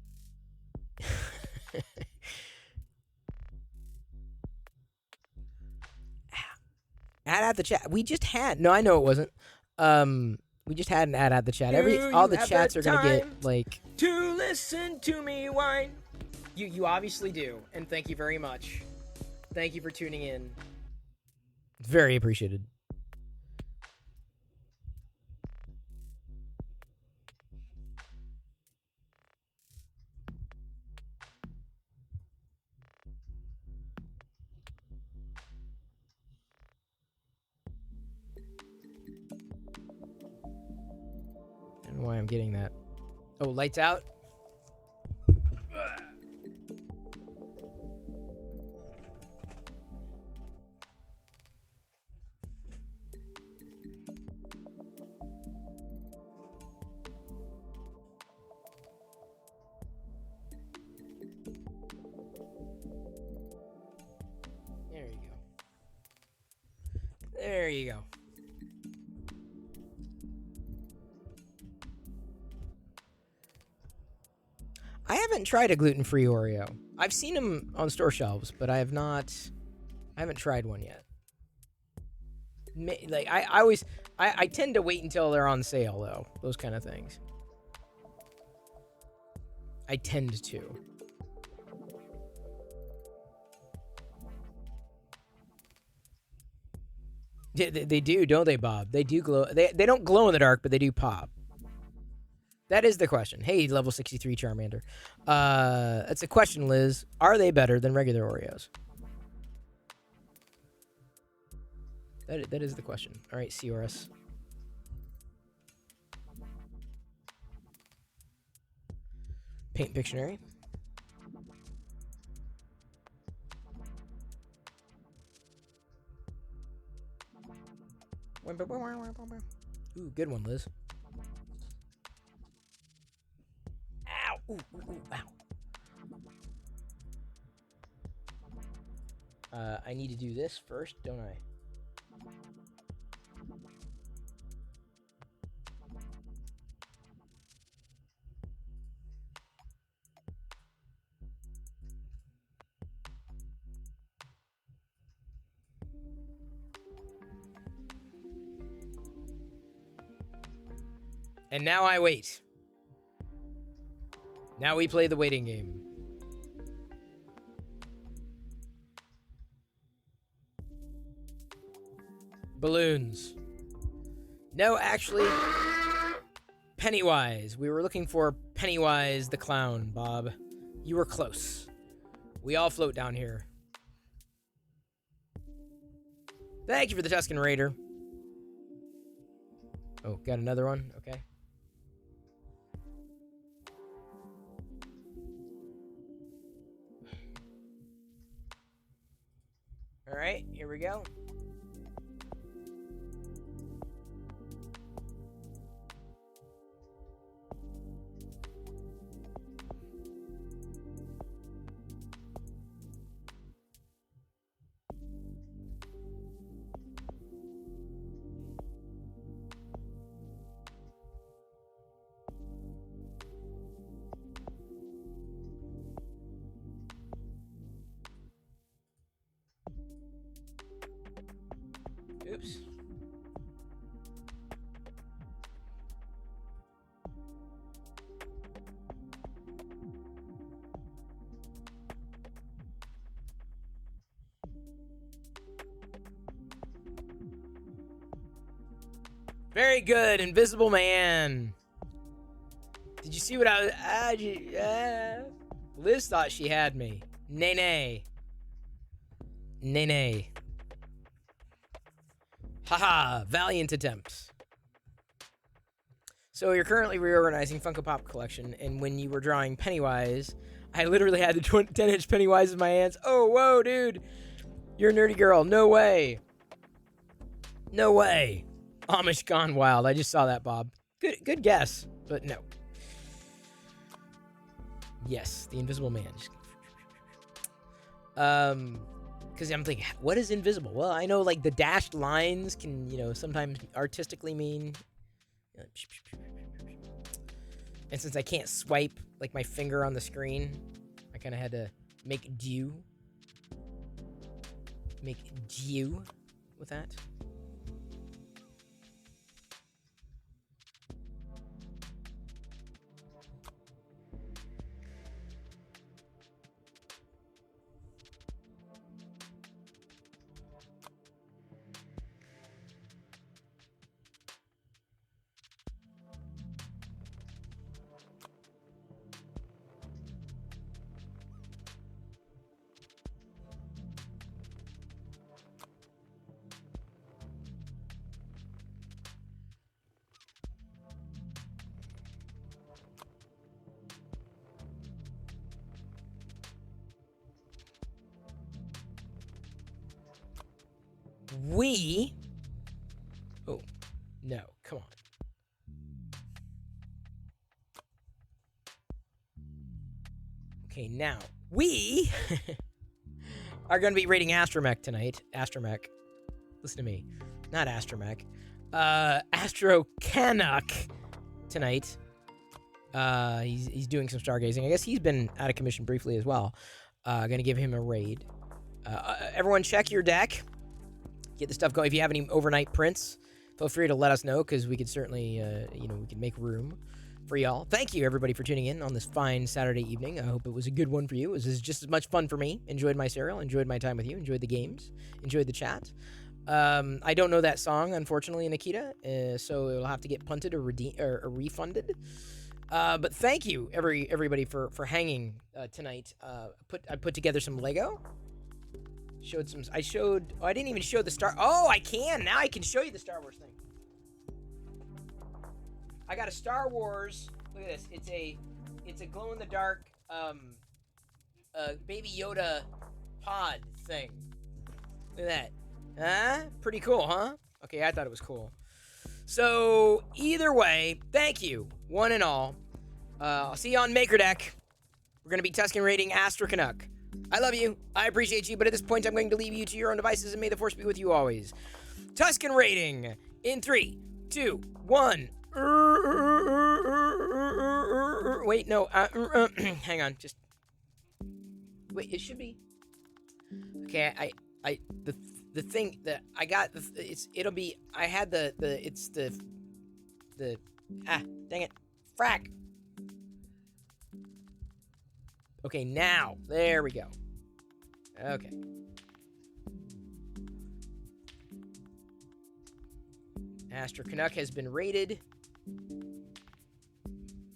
Ad at the chat. We just had. No, I know it wasn't. We just had an ad at the chat. All the chats are gonna get like to listen to me whine. You obviously do, and thank you very much. Thank you for tuning in. It's very appreciated. I don't know why I'm getting that. Oh, lights out? There you go. I haven't tried a gluten-free Oreo. I've seen them on store shelves, but I haven't tried one yet. Like I tend to wait until they're on sale though. Those kind of things. I tend to. They do, don't they, Bob? They do glow. They don't glow in the dark, but they do pop. That is the question. Hey, level 63 Charmander. That's a question, Liz. Are they better than regular Oreos? That is the question. All right, CRS. Paint Pictionary. Ooh, good one, Liz. Ow! Ooh, ooh, ooh, ow. I need to do this first, don't I? And now I wait. Now we play the waiting game. Balloons. No, actually, Pennywise. We were looking for Pennywise the clown, Bob. You were close. We all float down here. Thank you for the Tuscan Raider. Oh, got another one? Okay. All right, here we go. Oops. Very good, Invisible Man. Did you see what I was... Liz thought she had me. Nay, nay. Nay, nay. Haha, valiant attempts. So you're currently reorganizing Funko Pop collection, and when you were drawing Pennywise, I literally had the 10-inch Pennywise in my hands. Oh, whoa, dude. You're a nerdy girl. No way. No way. Amish gone wild. I just saw that, Bob. Good guess, but no. Yes, the Invisible Man. Because I'm thinking, what is invisible? Well, I know like the dashed lines can, sometimes artistically mean. And since I can't swipe like my finger on the screen, I kind of had to make do with that. Oh, no, come on. Okay, now, we are going to be rating Astromech tonight. Astromech. Listen to me. Not Astromech. Astro Canuck tonight. He's doing some stargazing. I guess he's been out of commission briefly as well. Gonna give him a raid. Everyone check your deck. Get the stuff going. If you have any overnight prints, feel free to let us know, because we could certainly, we can make room for y'all. Thank you, everybody, for tuning in on this fine Saturday evening. I hope it was a good one for you. It was just as much fun for me. Enjoyed my cereal. Enjoyed my time with you. Enjoyed the games. Enjoyed the chat. I don't know that song, unfortunately, Nikita, so it'll have to get punted or refunded. But thank you, everybody, for hanging tonight. I put together some Lego. I didn't even show the Star... Oh, I can! Now I can show you the Star Wars thing. I got a Star Wars... Look at this. It's a glow-in-the-dark, Baby Yoda pod thing. Look at that. Huh? Pretty cool, huh? Okay, I thought it was cool. So, either way, thank you, one and all. I'll see you on Maker Deck. We're going to be Tuscan rating Astra Canuck. I love you. I appreciate you, but at this point, I'm going to leave you to your own devices, and may the force be with you always. Tuscan rating in 3, 2, 1. Wait, no. Hang on. Just wait. It should be. Okay, the thing that I got, it'll be. I had the dang it, frack. Okay, now there we go. Okay. Astra Canuck has been rated.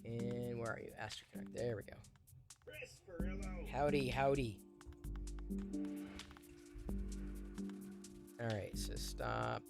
And where are you, Astra Canuck? There we go. Howdy, howdy. All right, so stop.